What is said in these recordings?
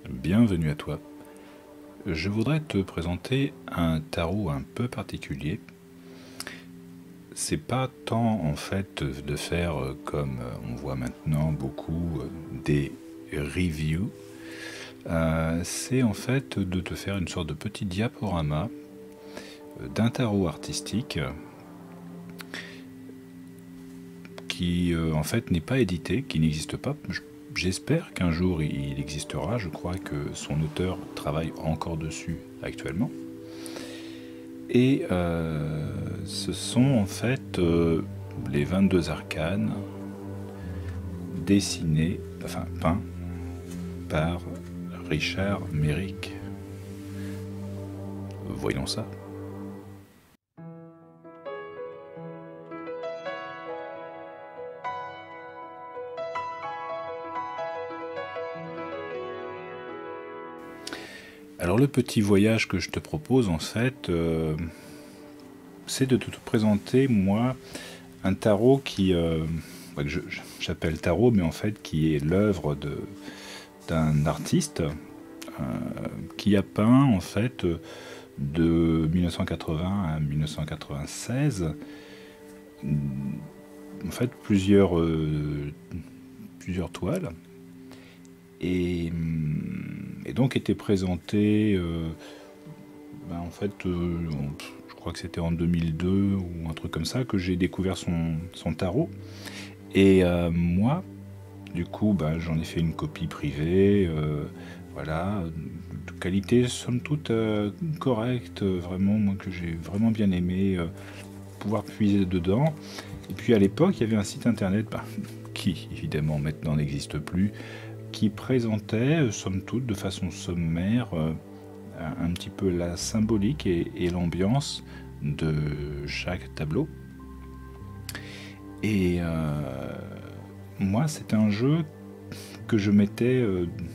Bienvenue à toi. Je voudrais te présenter un tarot un peu particulier. C'est pas tant en fait de faire comme on voit maintenant beaucoup des reviews. C'est en fait de te faire une sorte de petit diaporama d'un tarot artistique qui en fait n'est pas édité, qui n'existe pas. J'espère qu'un jour il existera. Je crois que son auteur travaille encore dessus actuellement. Et ce sont en fait les 22 arcanes dessinés, enfin peints par Richard Méric. Voyons ça. Alors le petit voyage que je te propose en fait, c'est de te présenter moi un tarot qui, que j'appelle tarot, mais en fait qui est l'œuvre d'un artiste qui a peint en fait de 1980 à 1996 en fait plusieurs toiles et donc était présenté en fait je crois que c'était en 2002 ou un truc comme ça que j'ai découvert son tarot et moi du coup j'en ai fait une copie privée voilà, de qualité somme toute correcte, vraiment moi que j'ai vraiment bien aimé pouvoir puiser dedans. Et puis à l'époque il y avait un site internet qui évidemment maintenant n'existe plus, qui présentait somme toute de façon sommaire un petit peu la symbolique et l'ambiance de chaque tableau. Et moi c'était un jeu que je mettais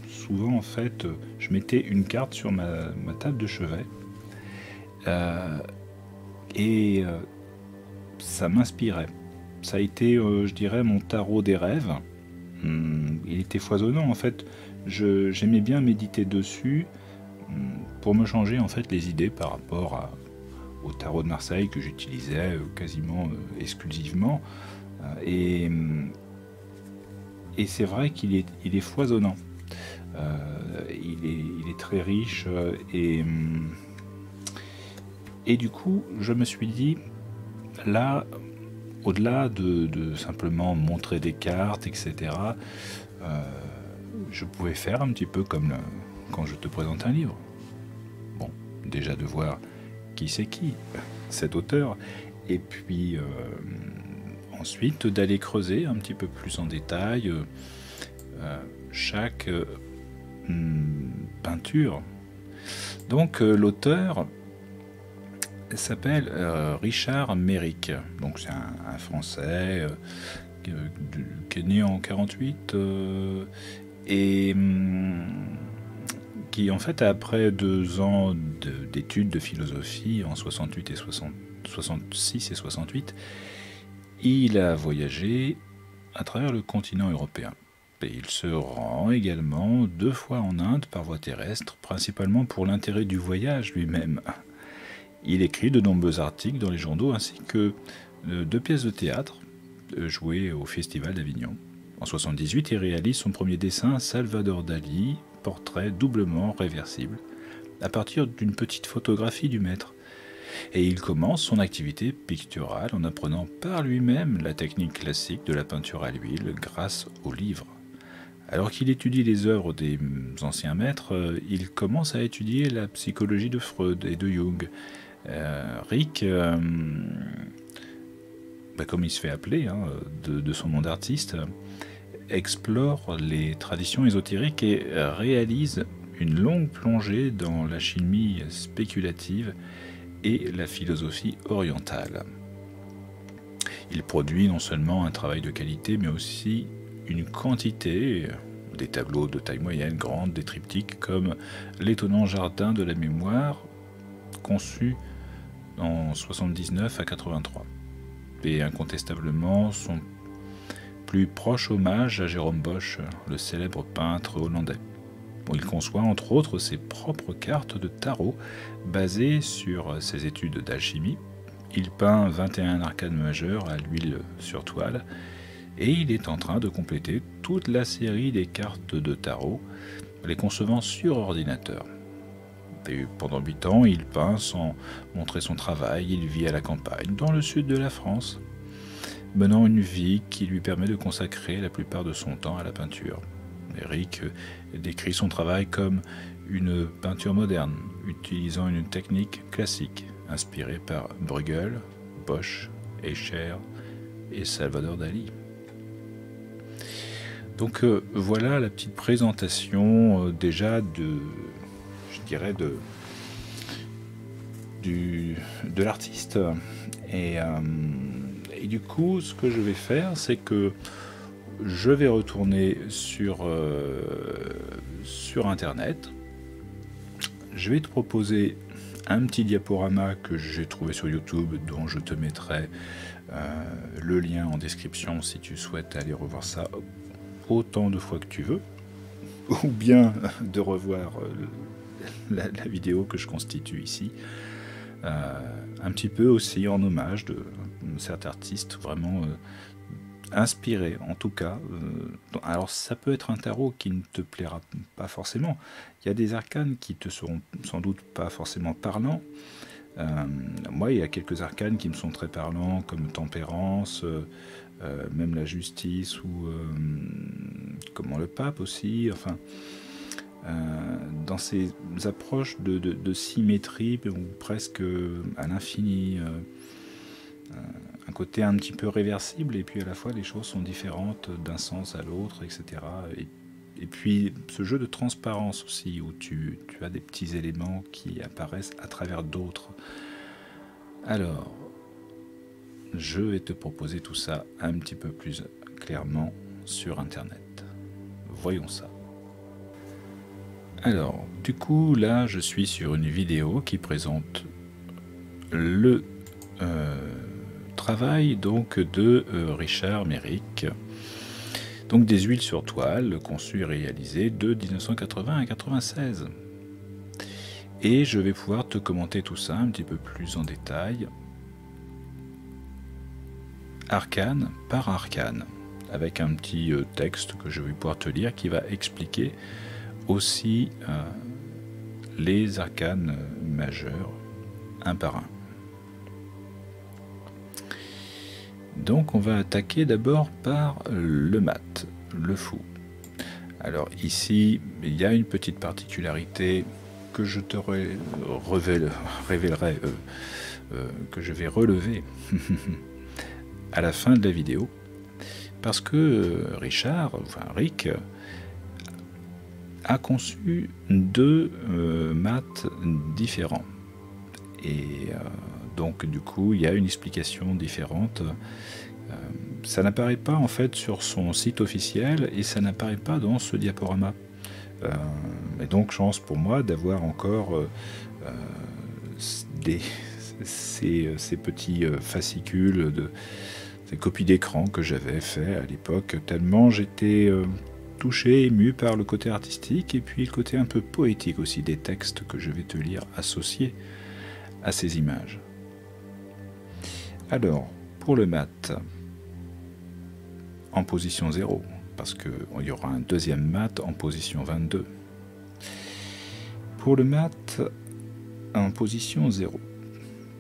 souvent en fait, je mettais une carte sur ma table de chevet et ça m'inspirait. Ça a été, je dirais, mon tarot des rêves. Il était foisonnant en fait. J'aimais bien méditer dessus pour me changer en fait les idées par rapport au tarot de Marseille que j'utilisais quasiment exclusivement. Et c'est vrai qu'il est foisonnant. Il est très riche et du coup je me suis dit là, au-delà de simplement montrer des cartes, etc., je pouvais faire un petit peu comme quand je te présente un livre. Bon, déjà de voir qui c'est qui, cet auteur, et puis ensuite d'aller creuser un petit peu plus en détail chaque peinture. Donc l'auteur s'appelle Richard Méric. Donc c'est un Français qui est né en 48 et qui en fait après 2 ans d'études de philosophie en 68 et 66 et 68, il a voyagé à travers le continent européen. Et il se rend également 2 fois en Inde par voie terrestre, principalement pour l'intérêt du voyage lui-même. Il écrit de nombreux articles dans les journaux ainsi que 2 pièces de théâtre jouées au Festival d'Avignon. En 78, il réalise son premier dessin, Salvador Dali, portrait doublement réversible, à partir d'une petite photographie du maître. Et il commence son activité picturale en apprenant par lui-même la technique classique de la peinture à l'huile grâce aux livres. Alors qu'il étudie les œuvres des anciens maîtres, il commence à étudier la psychologie de Freud et de Jung. Rick, comme il se fait appeler de son nom d'artiste, explore les traditions ésotériques et réalise une longue plongée dans la chimie spéculative et la philosophie orientale. Il produit non seulement un travail de qualité, mais aussi une quantité, des tableaux de taille moyenne, grande, des triptyques comme l'étonnant jardin de la mémoire, conçu en 79 à 83. Et incontestablement son plus proche hommage à Jérôme Bosch, le célèbre peintre hollandais. il conçoit entre autres ses propres cartes de tarot basées sur ses études d'alchimie. Il peint 21 arcanes majeures à l'huile sur toile et il est en train de compléter toute la série des cartes de tarot, les concevant sur ordinateur. Et pendant 8 ans, il peint sans montrer son travail, il vit à la campagne, dans le sud de la France, menant une vie qui lui permet de consacrer la plupart de son temps à la peinture. Eric décrit son travail comme une peinture moderne, utilisant une technique classique, inspirée par Bruegel, Bosch, Escher et Salvador Dali. Donc voilà la petite présentation déjà de l'artiste. Et du coup, ce que je vais faire, c'est que je vais retourner sur Internet. Je vais te proposer un petit diaporama que j'ai trouvé sur YouTube, dont je te mettrai le lien en description si tu souhaites aller revoir ça autant de fois que tu veux, ou bien de revoir la vidéo que je constitue ici, un petit peu aussi en hommage de cet artiste vraiment inspiré en tout cas. Alors ça peut être un tarot qui ne te plaira pas forcément, il y a des arcanes qui te seront sans doute pas forcément parlants. Moi il y a quelques arcanes qui me sont très parlants, comme Tempérance, même la Justice, ou comment le Pape aussi, enfin dans ces approches de symétrie ou presque à l'infini, un côté un petit peu réversible, et puis à la fois les choses sont différentes d'un sens à l'autre, etc. Et puis ce jeu de transparence aussi, où tu as des petits éléments qui apparaissent à travers d'autres. Alors, je vais te proposer tout ça un petit peu plus clairement sur Internet. Voyons ça. Alors, du coup, là, je suis sur une vidéo qui présente le travail donc de Richard Méric, donc des huiles sur toile conçues et réalisées de 1980 à 1996. Et je vais pouvoir te commenter tout ça un petit peu plus en détail, arcane par arcane, avec un petit texte que je vais pouvoir te lire qui va expliquer aussi les arcanes majeures un par un. Donc on va attaquer d'abord par le mat, le fou. Alors ici, il y a une petite particularité que je te révélerai, que je vais relever à la fin de la vidéo, parce que Rick a conçu deux mats différents, et donc du coup il y a une explication différente. Ça n'apparaît pas en fait sur son site officiel, et ça n'apparaît pas dans ce diaporama. Et donc chance pour moi d'avoir encore ces petits fascicules, ces copies d'écran que j'avais fait à l'époque, tellement j'étais touché, ému par le côté artistique, et puis le côté un peu poétique aussi des textes que je vais te lire associés à ces images. Alors, pour le mat, en position 0, parce qu'il y aura un deuxième mat en position 22. Pour le mat en position 0,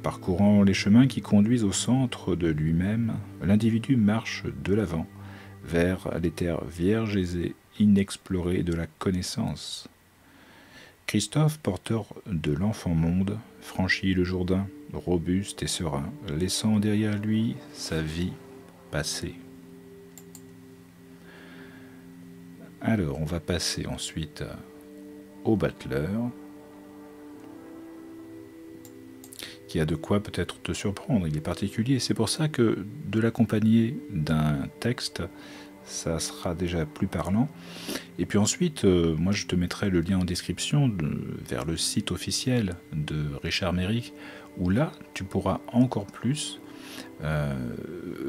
parcourant les chemins qui conduisent au centre de lui-même, l'individu marche de l'avant vers les terres vierges et inexplorées de la connaissance. Christophe, porteur de l'enfant monde, franchit le Jourdain, robuste et serein, laissant derrière lui sa vie passée. Alors, on va passer ensuite au battleur, qui a de quoi peut-être te surprendre. Il est particulier, c'est pour ça que de l'accompagner d'un texte, ça sera déjà plus parlant. Et puis ensuite, moi je te mettrai le lien en description vers le site officiel de Richard Méric, où là tu pourras encore plus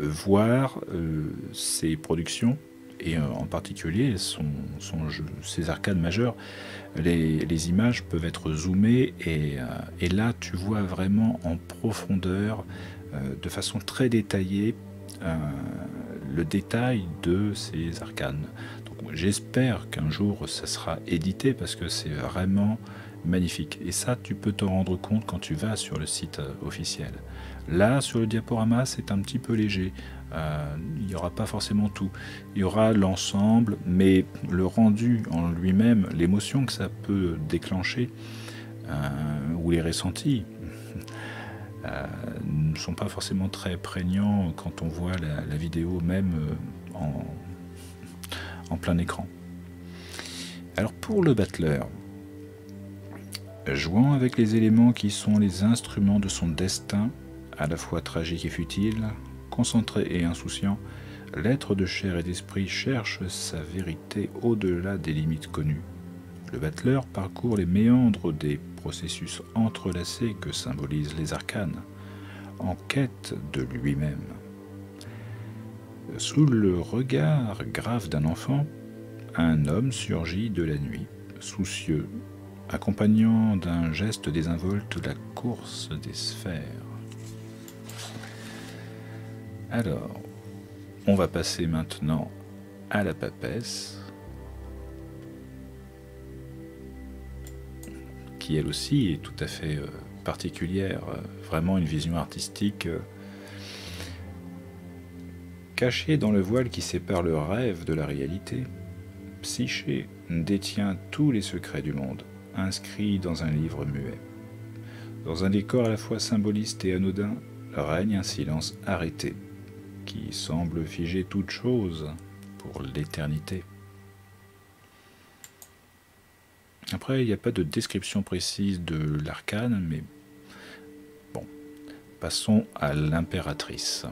voir ses productions et en particulier ses arcades majeures, les images peuvent être zoomées et là tu vois vraiment en profondeur, de façon très détaillée, le détail de ces arcanes. Donc j'espère qu'un jour ça sera édité parce que c'est vraiment magnifique. Et ça, tu peux t'en rendre compte quand tu vas sur le site officiel. Là, sur le diaporama, c'est un petit peu léger. Il n'y aura pas forcément tout. Il y aura l'ensemble, mais le rendu en lui-même, l'émotion que ça peut déclencher, ou les ressentis, ne sont pas forcément très prégnants quand on voit la vidéo même en plein écran. Alors pour le battleur, jouant avec les éléments qui sont les instruments de son destin, à la fois tragique et futile, concentré et insouciant, l'être de chair et d'esprit cherche sa vérité au-delà des limites connues. Le battleur parcourt les méandres des processus entrelacés que symbolisent les arcanes, en quête de lui-même. Sous le regard grave d'un enfant, un homme surgit de la nuit, soucieux, accompagnant d'un geste désinvolte la course des sphères. Alors, on va passer maintenant à la papesse, qui elle aussi est tout à fait particulière, vraiment une vision artistique cachée dans le voile qui sépare le rêve de la réalité. Psyché détient tous les secrets du monde, inscrits dans un livre muet. Dans un décor à la fois symboliste et anodin, règne un silence arrêté, qui semble figer toute chose pour l'éternité. Après, il n'y a pas de description précise de l'arcane, mais bon, passons à l'impératrice.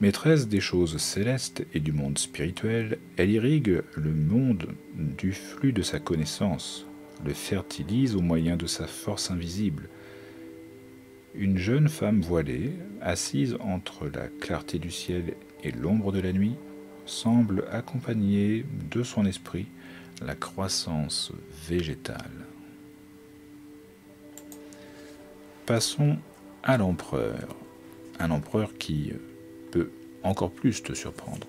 Maîtresse des choses célestes et du monde spirituel, elle irrigue le monde du flux de sa connaissance, le fertilise au moyen de sa force invisible. Une jeune femme voilée, assise entre la clarté du ciel et l'ombre de la nuit, semble accompagner de son esprit la croissance végétale. Passons à l'empereur, un empereur qui peut encore plus te surprendre.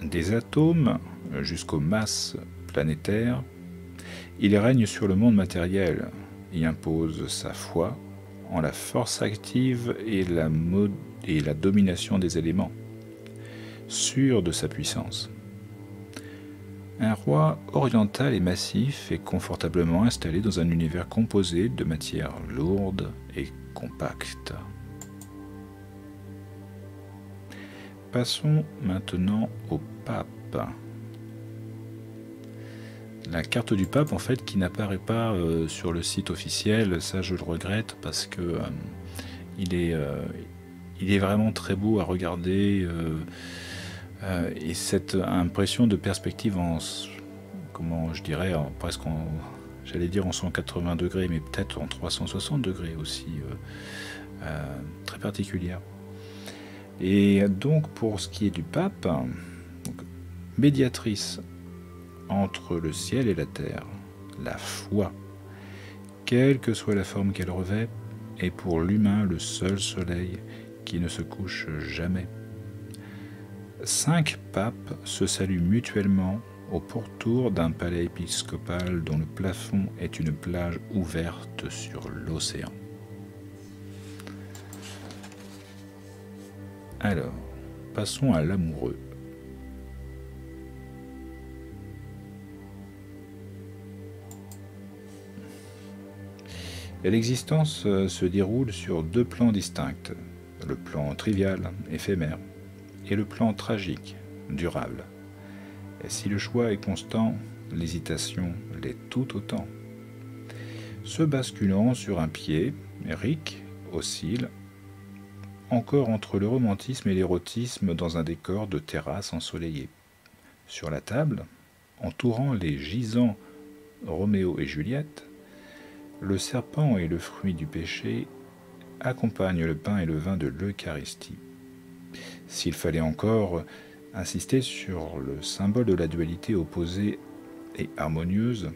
Des atomes jusqu'aux masses planétaires, il règne sur le monde matériel, y impose sa foi en la force active et la domination des éléments, sûr de sa puissance. Un roi oriental et massif est confortablement installé dans un univers composé de matières lourdes et compactes. Passons maintenant au pape. La carte du pape, en fait, qui n'apparaît pas sur le site officiel, ça je le regrette parce que il est vraiment très beau à regarder et cette impression de perspective comment je dirais, j'allais dire en 180 degrés, mais peut-être en 360 degrés aussi, très particulière. Et donc pour ce qui est du pape, donc, médiatrice entre le ciel et la terre, la foi, quelle que soit la forme qu'elle revêt, est pour l'humain le seul soleil qui ne se couche jamais. 5 papes se saluent mutuellement au pourtour d'un palais épiscopal dont le plafond est une plage ouverte sur l'océan. Alors, passons à l'amoureux. L'existence se déroule sur 2 plans distincts, le plan trivial, éphémère, et le plan tragique, durable. Et si le choix est constant, l'hésitation l'est tout autant. Se basculant sur un pied, Rick oscille encore entre le romantisme et l'érotisme dans un décor de terrasse ensoleillée. Sur la table, entourant les gisants Roméo et Juliette, le serpent est le fruit du péché accompagne le pain et le vin de l'Eucharistie. S'il fallait encore insister sur le symbole de la dualité opposée et harmonieuse,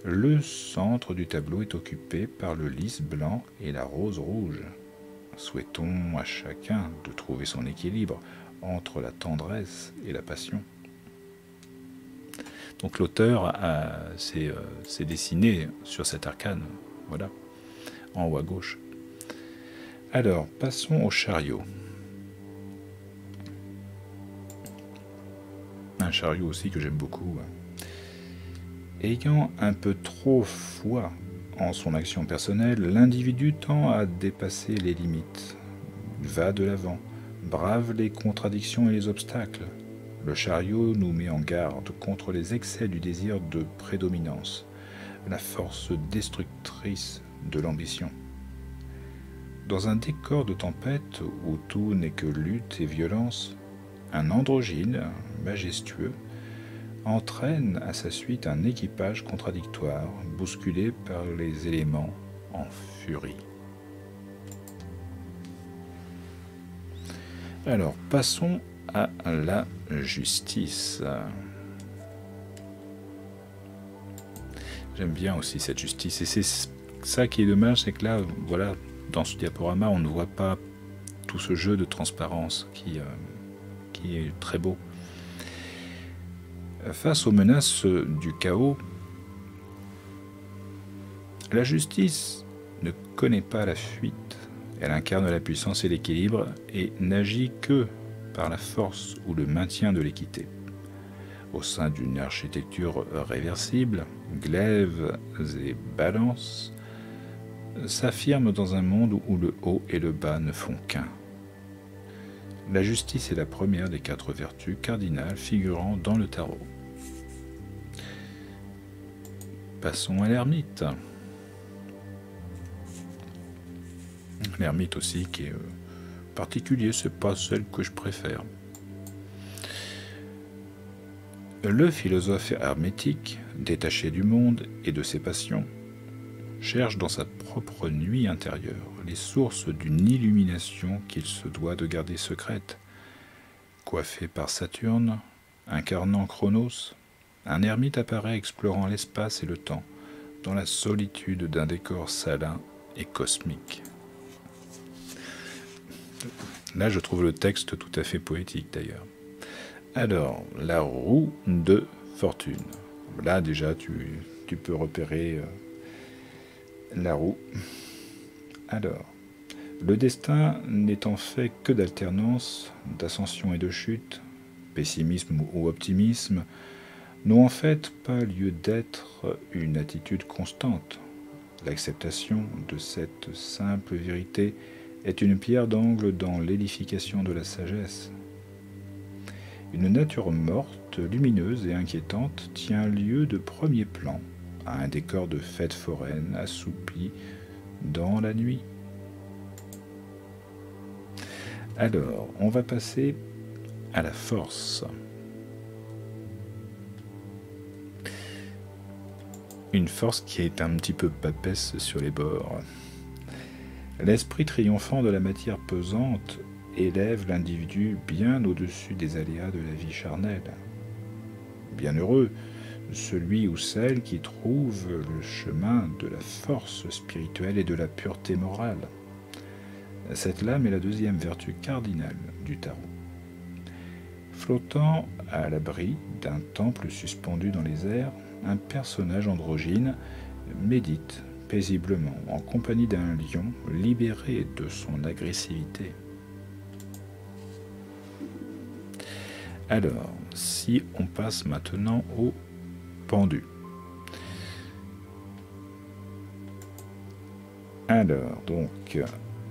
le centre du tableau est occupé par le lys blanc et la rose rouge. Souhaitons à chacun de trouver son équilibre entre la tendresse et la passion. Donc l'auteur s'est dessiné sur cet arcane, voilà, en haut à gauche. Alors, passons au chariot. Un chariot aussi que j'aime beaucoup. Ayant un peu trop foi en son action personnelle, l'individu tend à dépasser les limites. Il va de l'avant, brave les contradictions et les obstacles. Le chariot nous met en garde contre les excès du désir de prédominance, la force destructrice de l'ambition. Dans un décor de tempête où tout n'est que lutte et violence, un androgyne majestueux entraîne à sa suite un équipage contradictoire, bousculé par les éléments en furie. Alors, passons à la justice. J'aime bien aussi cette justice, et c'est ça qui est dommage, c'est que là, voilà, dans ce diaporama, on ne voit pas tout ce jeu de transparence qui est très beau. Face aux menaces du chaos, la justice ne connaît pas la fuite. Elle incarne la puissance et l'équilibre et n'agit que par la force ou le maintien de l'équité. Au sein d'une architecture réversible, glaives et balances s'affirment dans un monde où le haut et le bas ne font qu'un. La justice est la première des 4 vertus cardinales figurant dans le tarot. Passons à l'ermite. L'ermite aussi qui est particulier, c'est pas celle que je préfère. Le philosophe hermétique, détaché du monde et de ses passions, cherche dans sa propre nuit intérieure les sources d'une illumination qu'il se doit de garder secrète. Coiffé par Saturne, incarnant Chronos, un ermite apparaît explorant l'espace et le temps, dans la solitude d'un décor salin et cosmique. Là, je trouve le texte tout à fait poétique d'ailleurs. Alors, la roue de fortune. Là, déjà, tu peux repérer la roue. Alors, le destin n'est en fait que d'alternance, d'ascension et de chute, pessimisme ou optimisme, n'ont en fait pas lieu d'être une attitude constante. L'acceptation de cette simple vérité est une pierre d'angle dans l'édification de la sagesse. Une nature morte, lumineuse et inquiétante tient lieu de premier plan à un décor de fête foraine assoupi dans la nuit. Alors, on va passer à la force. Une force qui est un petit peu papesse sur les bords. L'esprit triomphant de la matière pesante élève l'individu bien au-dessus des aléas de la vie charnelle. Bienheureux celui ou celle qui trouve le chemin de la force spirituelle et de la pureté morale. Cette lame est la deuxième vertu cardinale du tarot. Flottant à l'abri d'un temple suspendu dans les airs, un personnage androgyne médite paisiblement en compagnie d'un lion libéré de son agressivité. Alors, si on passe maintenant au pendu. Alors, donc,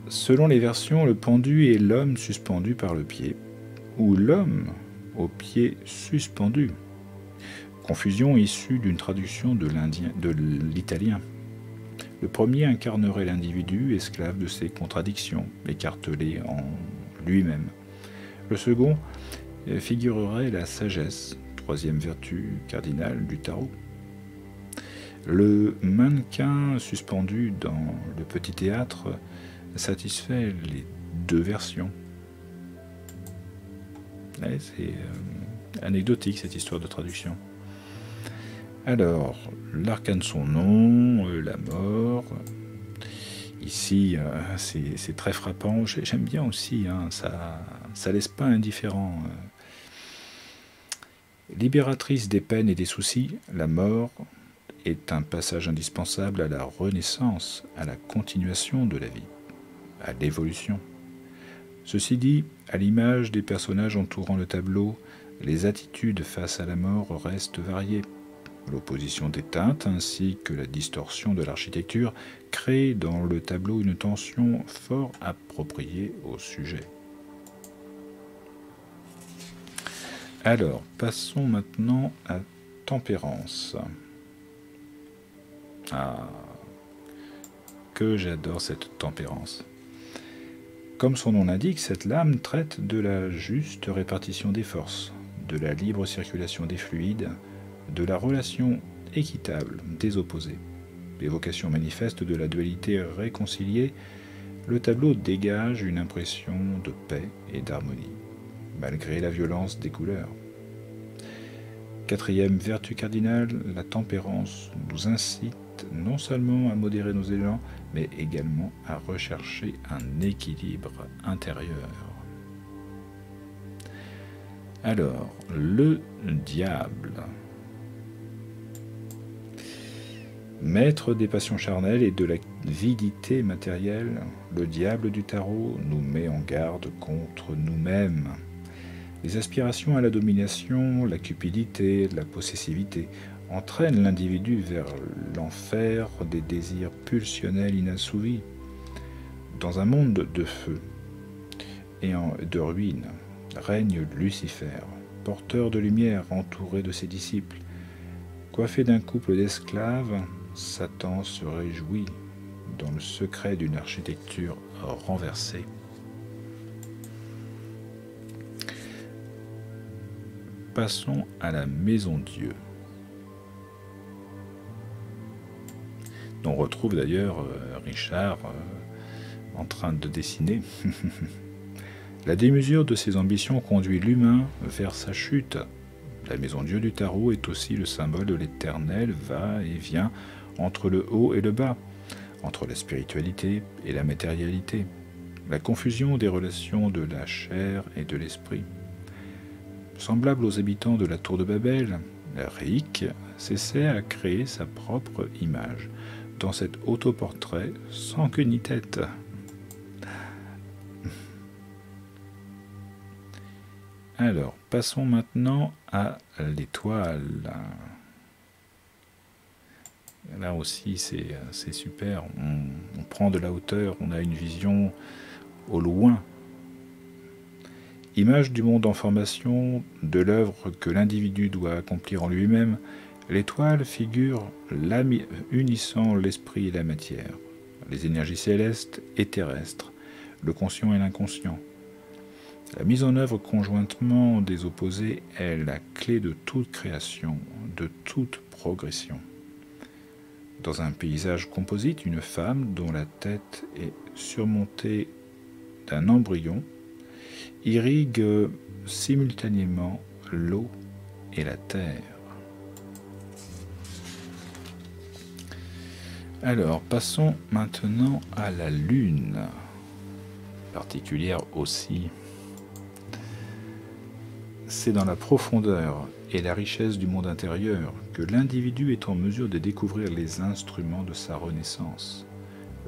selon les versions, le pendu est l'homme suspendu par le pied, ou l'homme au pied suspendu. Confusion issue d'une traduction de l'italien. Le premier incarnerait l'individu, esclave de ses contradictions, écartelé en lui-même. Le second figurerait la sagesse, troisième vertu cardinale du tarot. Le mannequin suspendu dans le petit théâtre satisfait les deux versions. Ouais, c'est anecdotique cette histoire de traduction. Alors, l'arcane son nom, la mort. Ici, c'est très frappant. J'aime bien aussi, hein, ça laisse pas indifférent. Libératrice des peines et des soucis, la mort est un passage indispensable à la renaissance, à la continuation de la vie, à l'évolution. Ceci dit, à l'image des personnages entourant le tableau, les attitudes face à la mort restent variées. L'opposition des teintes ainsi que la distorsion de l'architecture créent dans le tableau une tension fort appropriée au sujet. Alors, passons maintenant à Tempérance. Ah, que j'adore cette tempérance. Comme son nom l'indique, cette lame traite de la juste répartition des forces, de la libre circulation des fluides, de la relation équitable des opposés. Évocation manifeste de la dualité réconciliée, le tableau dégage une impression de paix et d'harmonie, malgré la violence des couleurs. Quatrième vertu cardinale, la tempérance nous incite non seulement à modérer nos élans, mais également à rechercher un équilibre intérieur. Alors, le diable. Maître des passions charnelles et de la l'avidité matérielle, le diable du tarot nous met en garde contre nous-mêmes. Les aspirations à la domination, la cupidité, la possessivité entraînent l'individu vers l'enfer des désirs pulsionnels inassouvis. Dans un monde de feu et de ruines, règne Lucifer, porteur de lumière entouré de ses disciples. Coiffé d'un couple d'esclaves, Satan se réjouit dans le secret d'une architecture renversée. Passons à la Maison Dieu. On retrouve d'ailleurs Richard en train de dessiner. La démesure de ses ambitions conduit l'humain vers sa chute. La Maison Dieu du tarot est aussi le symbole de l'éternel va-et-vient entre le haut et le bas, entre la spiritualité et la matérialité, la confusion des relations de la chair et de l'esprit. Semblable aux habitants de la tour de Babel, Rick s'essaie à créer sa propre image dans cet autoportrait sans queue ni tête. Alors, passons maintenant à l'étoile. Là aussi, c'est super. On prend de la hauteur, on a une vision au loin. Image du monde en formation, de l'œuvre que l'individu doit accomplir en lui-même, l'étoile figure unissant l'esprit et la matière, les énergies célestes et terrestres, le conscient et l'inconscient. La mise en œuvre conjointement des opposés est la clé de toute création, de toute progression. Dans un paysage composite, une femme dont la tête est surmontée d'un embryon irrigue simultanément l'eau et la terre. Alors, passons maintenant à la Lune, particulière aussi. C'est dans la profondeur et la richesse du monde intérieur que l'individu est en mesure de découvrir les instruments de sa renaissance.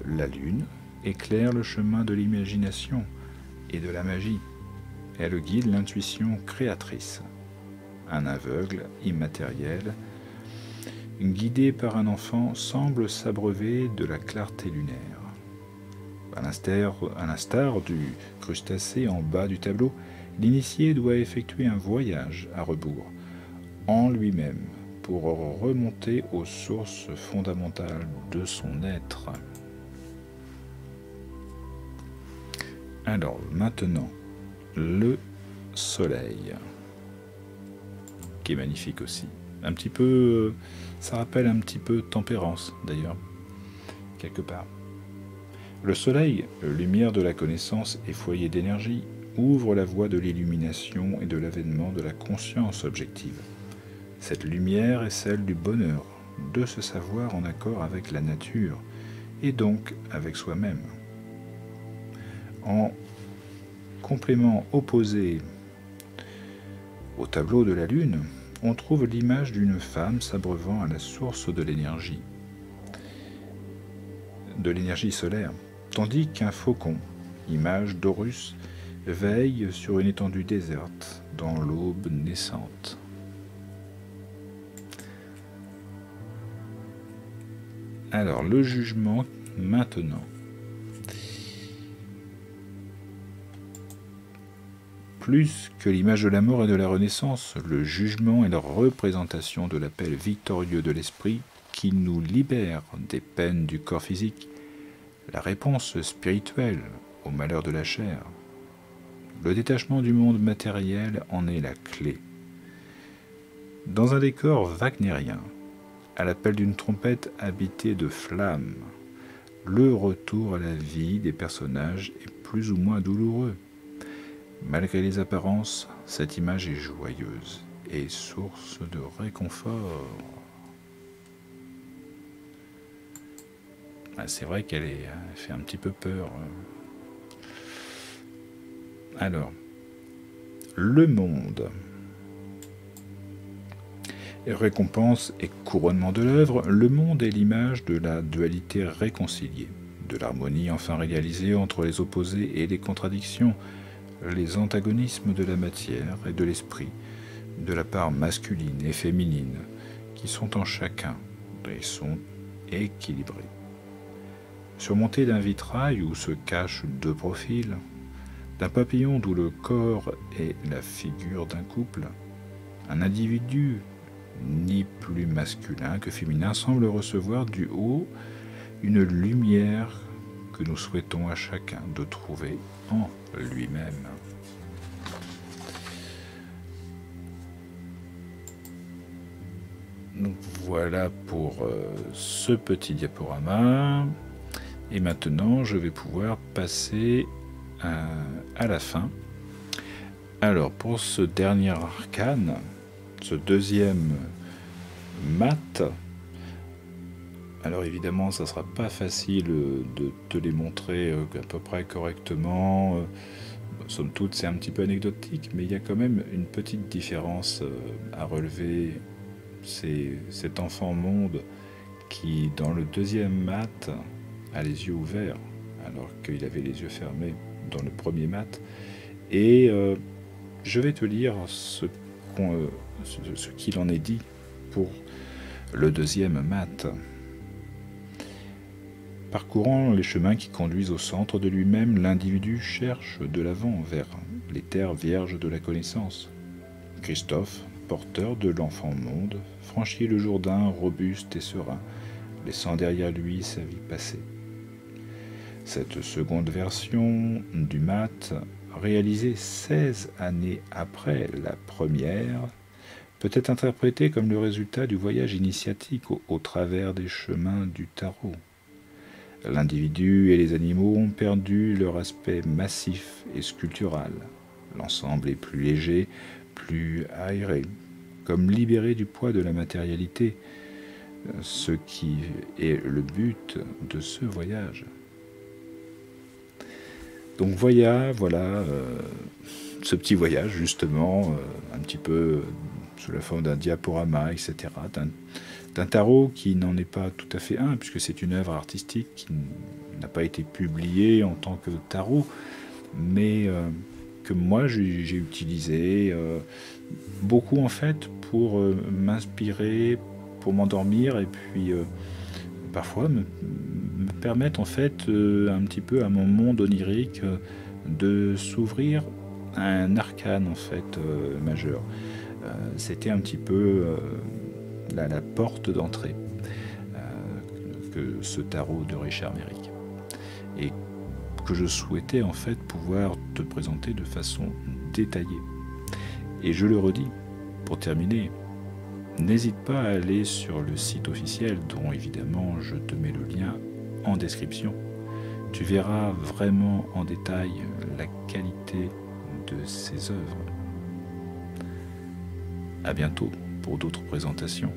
La Lune éclaire le chemin de l'imagination et de la magie. Elle guide l'intuition créatrice. Un aveugle immatériel, guidé par un enfant, semble s'abreuver de la clarté lunaire. À l'instar du crustacé en bas du tableau, l'initié doit effectuer un voyage à rebours en lui-même pour remonter aux sources fondamentales de son être. Alors maintenant, le soleil, qui est magnifique aussi. Un petit peu, ça rappelle un petit peu Tempérance d'ailleurs, quelque part. Le soleil, lumière de la connaissance et foyer d'énergie, ouvre la voie de l'illumination et de l'avènement de la conscience objective. Cette lumière est celle du bonheur, de se savoir en accord avec la nature et donc avec soi-même. En complément opposé au tableau de la Lune, on trouve l'image d'une femme s'abreuvant à la source de l'énergie solaire, tandis qu'un faucon, image d'Horus, veille sur une étendue déserte dans l'aube naissante. Alors, le jugement maintenant. Plus que l'image de la mort et de la renaissance, le jugement est la représentation de l'appel victorieux de l'esprit qui nous libère des peines du corps physique, la réponse spirituelle au malheur de la chair. Le détachement du monde matériel en est la clé. Dans un décor wagnérien, à l'appel d'une trompette habitée de flammes, le retour à la vie des personnages est plus ou moins douloureux. Malgré les apparences, cette image est joyeuse et source de réconfort. C'est vrai qu'elle fait un petit peu peur. Alors, le monde. Récompense et couronnement de l'œuvre, le monde est l'image de la dualité réconciliée, de l'harmonie enfin réalisée entre les opposés et les contradictions, les antagonismes de la matière et de l'esprit, de la part masculine et féminine, qui sont en chacun et sont équilibrés. Surmonté d'un vitrail où se cachent deux profils, d'un papillon d'où le corps est la figure d'un couple, un individu, ni plus masculin que féminin, semble recevoir du haut une lumière que nous souhaitons à chacun de trouver en lui-même. Donc voilà pour ce petit diaporama. Et maintenant, je vais pouvoir passer à la fin. Alors, pour ce dernier arcane, ce deuxième mat, alors évidemment, ça ne sera pas facile de te les montrer à peu près correctement. Somme toute, c'est un petit peu anecdotique, mais il y a quand même une petite différence à relever. C'est cet enfant monde qui, dans le deuxième mat, a les yeux ouverts, alors qu'il avait les yeux fermés dans le premier mat. Et je vais te lire ce qu'il en est dit pour le deuxième mat. Parcourant les chemins qui conduisent au centre de lui-même, l'individu cherche de l'avant vers les terres vierges de la connaissance. Christophe, porteur de l'enfant monde, franchit le Jourdain robuste et serein, laissant derrière lui sa vie passée. Cette seconde version du mat, réalisée 16 années après la première, peut être interprétée comme le résultat du voyage initiatique au travers des chemins du tarot. L'individu et les animaux ont perdu leur aspect massif et sculptural. L'ensemble est plus léger, plus aéré, comme libéré du poids de la matérialité, ce qui est le but de ce voyage. Donc voilà ce petit voyage justement, un petit peu sous la forme d'un diaporama, etc., d'un tarot qui n'en est pas tout à fait un, puisque c'est une œuvre artistique qui n'a pas été publiée en tant que tarot, mais que moi j'ai utilisé beaucoup en fait pour m'inspirer, pour m'endormir, et puis parfois me permettre en fait un petit peu à mon monde onirique de s'ouvrir à un arcane en fait majeur. C'était un petit peu la porte d'entrée que ce tarot de Richard Méric, et que je souhaitais en fait pouvoir te présenter de façon détaillée. Et je le redis, pour terminer, n'hésite pas à aller sur le site officiel, dont évidemment je te mets le lien en description, tu verras vraiment en détail la qualité de ses œuvres. À bientôt pour d'autres présentations.